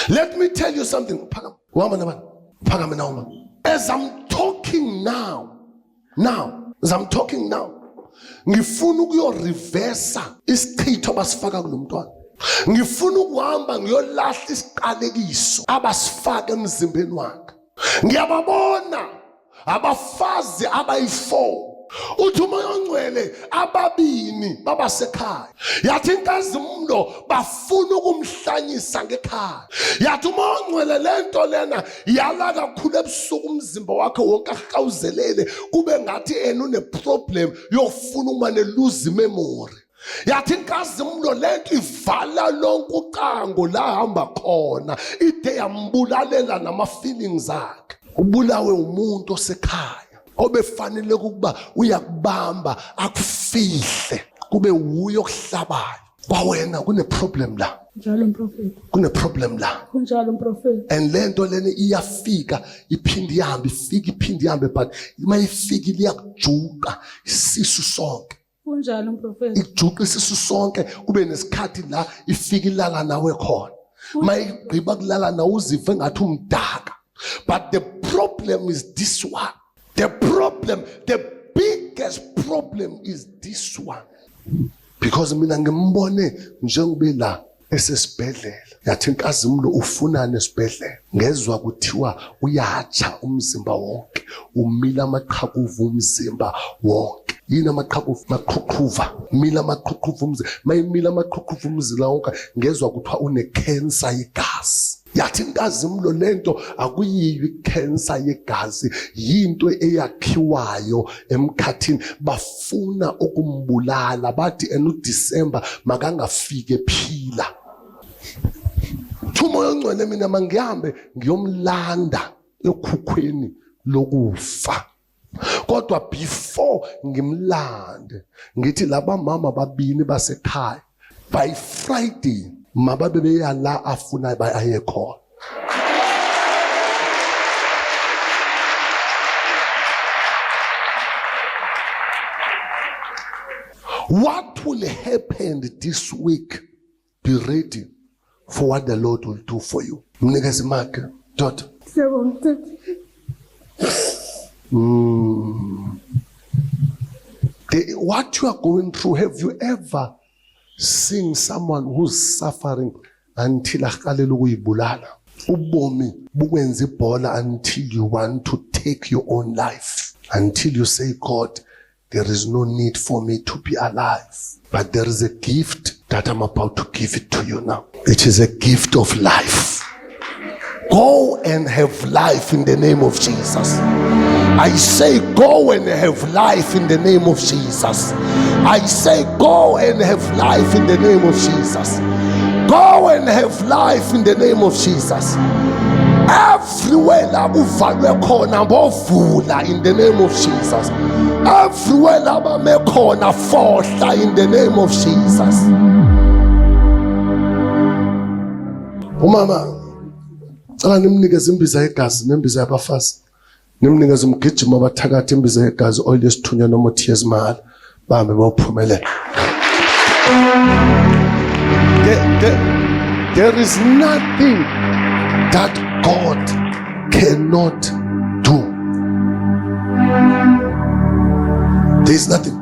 Let me tell you something. As I'm talking now, ngifuna ukuyoreversa isichitho basifaka kulomntwana. Ngifuna ukuhamba ngiyolahla isiqalekiso abasifaka emzimbeni wakhe. Ngiyababona abafazi abayi4 uthi umoya ongcwele ababini babasekhaya. Yathi inkazimulo bafuna ukumhlanyisa ngekhaya. Yathi umoya ongcwele lento lena yala kakhulu ebusuku umzimba wakhe wonke ahawuzelele kube ngathi une problem yofuna uma lose memory. Yathi inkazimulo lento ivala lonke ucango la hamba khona ide yambulalela nama feelings akhe. Ubulawe umuntu osekhaya obefanele ukuba uyakubamba akufihle kube uyo okuhlabayo. Kwawena kune problem la. Njalo mprofeti. Kune problem la. Kunjalo mprofeti. And lento lene iyafika iphindi ihambe but mayifika liyakujuka isisu sonke. Kunjalo mprofeti. Ijuka isisu sonke kube nesikhathi la ifika ilala nawe khona. Mayigqiba kulala nawe uzive ngathi umdaka. But the problem is this one. The biggest problem is this one. Because mina ngimbone njengobe la esesibhedlela. Yathi inkazimulo ufunana esibhedlela. Ngezwe kuthiwa uyatsha umzimba wonke. Umila amaqhakuva umzimba wonke. Yini amaqhakuva? Mila amaqhakuva umzimba. Mayimila amaqhakuva umzimba wonke ngezwe kuthiwa une cancer yegazi. Yathi inkazimulo lento akuyiyo icancer yegazi, yinto eyakhiwayo emkhathini. Bafuna ukumbulala bathi uDecember makangafike phila. Umoya ongcwele mina mangihambe ngiyomlanda ekhukhweni lokufa. Kodwa before ngimlande ngithi laba mama babini basekhaya by Friday mababe beyala afuna baye khona. What will happen this week? Be ready for what the Lord will do for you. Mnikezi makhe daughter. What you are going through, have you ever seen someone who's suffering until akalela ukuyibulala? Ubomi bukwenza ibhola until you want to take your own life, until you say, God, there is no need for me to be alive, but there is a gift that I'm about to give it to you now. It is a gift of life. Go and have life in the name of Jesus. I say go and have life in the name of Jesus. I say go and have life in the name of Jesus. Go and have life in the name of Jesus. Everywhere la kuvalwe khona bovula in the name of Jesus. Everywhere la bame khona fohla in the name of Jesus. Umama cala nimnikeze imbiza yegazi nembiza yabafazi. Nimnikeze umgijimo abathakathi imbiza yegazi oil yesithunywa noma uthi yezimali bahambe bawuphumelela. There is nothing that God cannot do. There is nothing.